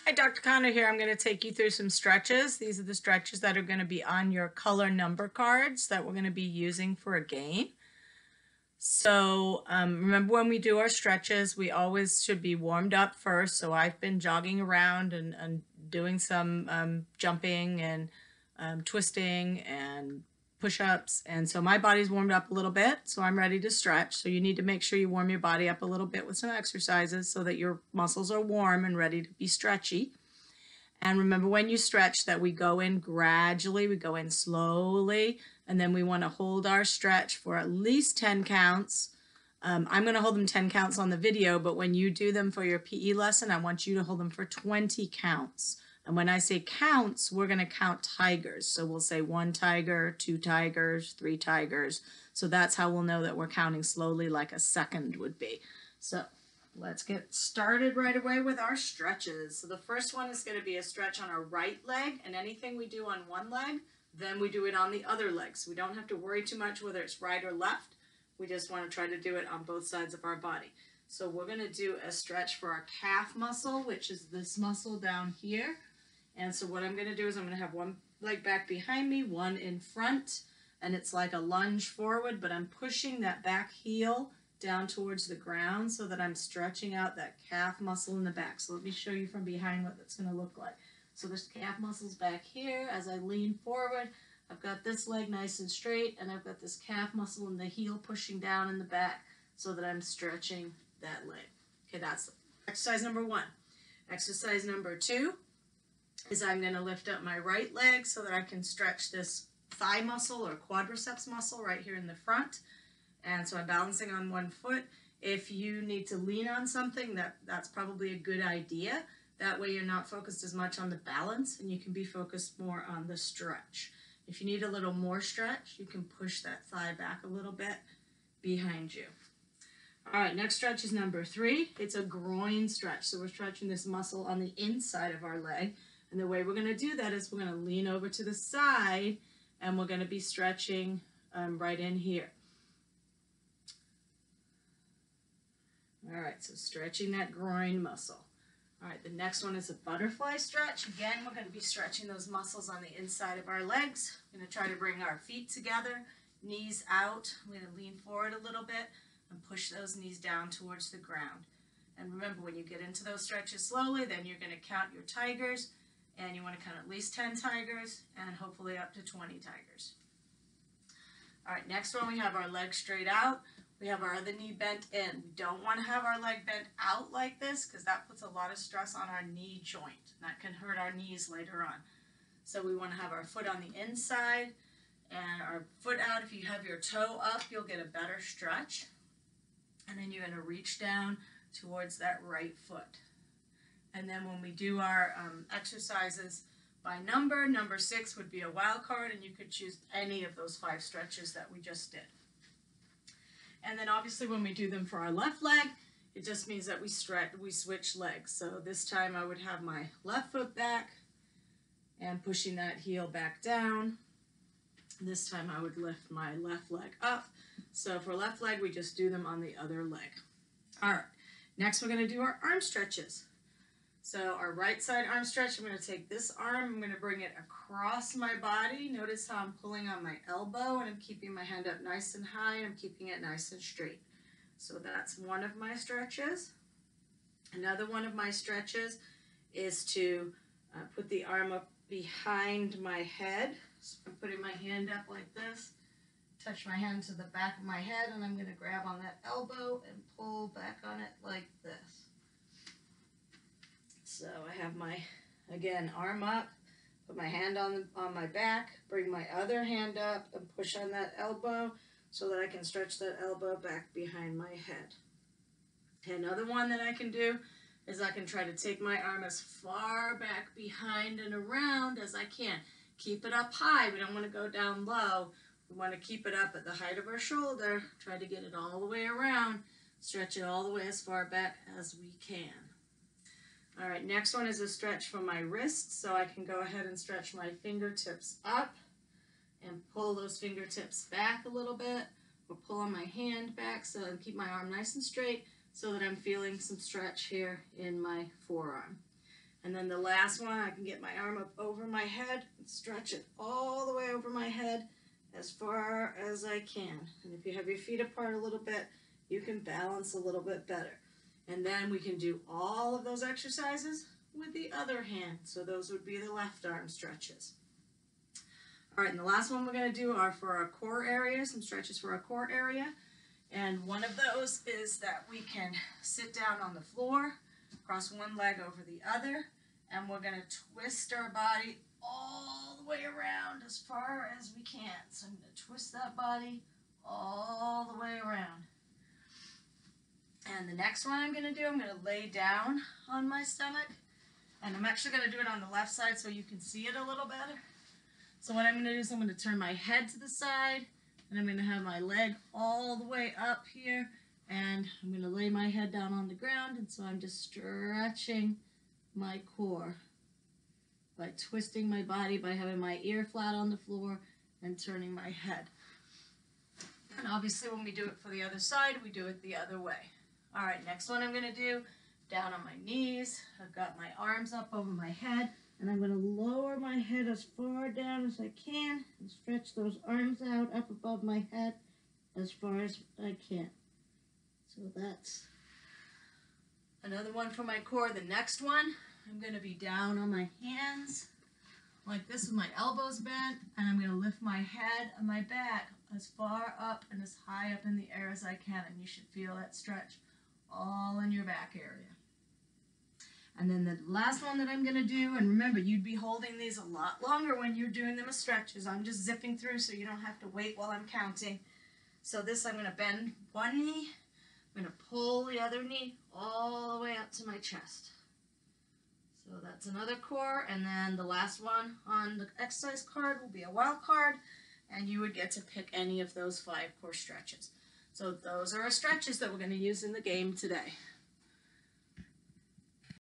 Hi, Dr. Connor here. I'm going to take you through some stretches. These are the stretches that are going to be on your color number cards that we're going to be using for a game. So remember, when we do our stretches, we always should be warmed up first. So I've been jogging around and doing some jumping and twisting and push-ups, and so my body's warmed up a little bit, so I'm ready to stretch. So you need to make sure you warm your body up a little bit with some exercises so that your muscles are warm and ready to be stretchy. And remember, when you stretch, that we go in gradually, we go in slowly, and then we want to hold our stretch for at least 10 counts. I'm going to hold them 10 counts on the video, but when you do them for your PE lesson, I want you to hold them for 20 counts. And when I say counts, we're going to count tigers. So we'll say 1 tiger, 2 tigers, 3 tigers. So that's how we'll know that we're counting slowly, like a second would be. So let's get started right away with our stretches. So the first one is going to be a stretch on our right leg, and anything we do on one leg, then we do it on the other leg. So we don't have to worry too much whether it's right or left. We just want to try to do it on both sides of our body. So we're going to do a stretch for our calf muscle, which is this muscle down here. And so what I'm going to do is I'm going to have one leg back behind me, one in front, and it's like a lunge forward, but I'm pushing that back heel down towards the ground so that I'm stretching out that calf muscle in the back. So let me show you from behind what that's going to look like. So this calf muscle's back here. As I lean forward, I've got this leg nice and straight, and I've got this calf muscle and the heel pushing down in the back so that I'm stretching that leg. Okay, that's exercise number 1. Exercise number 2 is I'm going to lift up my right leg so that I can stretch this thigh muscle or quadriceps muscle right here in the front. And so I'm balancing on one foot. If you need to lean on something, that's probably a good idea. That way you're not focused as much on the balance and you can be focused more on the stretch. If you need a little more stretch, you can push that thigh back a little bit behind you. All right, next stretch is number 3. It's a groin stretch. So we're stretching this muscle on the inside of our leg. And the way we're going to do that is we're going to lean over to the side and we're going to be stretching right in here. All right, so stretching that groin muscle. All right, the next one is a butterfly stretch. Again, we're going to be stretching those muscles on the inside of our legs. We're going to try to bring our feet together, knees out. We're going to lean forward a little bit and push those knees down towards the ground. And remember, when you get into those stretches slowly, then you're going to count your tigers. And you want to count at least 10 tigers and hopefully up to 20 tigers. All right, next one, we have our leg straight out. We have our other knee bent in. We don't want to have our leg bent out like this because that puts a lot of stress on our knee joint. That can hurt our knees later on. So we want to have our foot on the inside and our foot out. If you have your toe up, you'll get a better stretch. And then you're going to reach down towards that right foot. And then when we do our exercises by number 6 would be a wild card, and you could choose any of those 5 stretches that we just did. And then obviously when we do them for our left leg, it just means that we switch legs. So this time I would have my left foot back and pushing that heel back down. This time I would lift my left leg up. So for left leg, we just do them on the other leg. All right, next we're going to do our arm stretches. So our right side arm stretch, I'm going to take this arm, I'm going to bring it across my body. Notice how I'm pulling on my elbow and I'm keeping my hand up nice and high and I'm keeping it nice and straight. So that's one of my stretches. Another one of my stretches is to put the arm up behind my head. So I'm putting my hand up like this, touch my hand to the back of my head, and I'm going to grab on that elbow and pull back on it like this. So I have my, again, arm up, put my hand on my back, bring my other hand up and push on that elbow so that I can stretch that elbow back behind my head. Another one that I can do is I can try to take my arm as far back behind and around as I can. Keep it up high. We don't want to go down low. We want to keep it up at the height of our shoulder. Try to get it all the way around. Stretch it all the way as far back as we can. All right, next one is a stretch for my wrists, so I can go ahead and stretch my fingertips up and pull those fingertips back a little bit, or pull on my hand back so I keep my arm nice and straight so that I'm feeling some stretch here in my forearm. And then the last one, I can get my arm up over my head and stretch it all the way over my head as far as I can. And if you have your feet apart a little bit, you can balance a little bit better. And then we can do all of those exercises with the other hand. So those would be the left arm stretches. All right, and the last one we're going to do are for our core area, some stretches for our core area. And one of those is that we can sit down on the floor, cross one leg over the other, and we're going to twist our body all the way around as far as we can. So I'm going to twist that body all the way around. And the next one I'm going to do, I'm going to lay down on my stomach. And I'm actually going to do it on the left side so you can see it a little better. So what I'm going to do is I'm going to turn my head to the side, and I'm going to have my leg all the way up here, and I'm going to lay my head down on the ground, and so I'm just stretching my core by twisting my body, by having my ear flat on the floor and turning my head. And obviously when we do it for the other side, we do it the other way. All right, next one I'm going to do, down on my knees. I've got my arms up over my head, and I'm going to lower my head as far down as I can and stretch those arms out up above my head as far as I can. So that's another one for my core. The next one, I'm going to be down on my hands like this with my elbows bent, and I'm going to lift my head and my back as far up and as high up in the air as I can, and you should feel that stretch all in your back area. And then the last one that I'm going to do, and remember, you'd be holding these a lot longer when you're doing them as stretches. I'm just zipping through so you don't have to wait while I'm counting. So this, I'm going to bend one knee, I'm going to pull the other knee all the way up to my chest. So that's another core, and then the last one on the exercise card will be a wild card, and you would get to pick any of those 5 core stretches. So those are our stretches that we're going to use in the game today.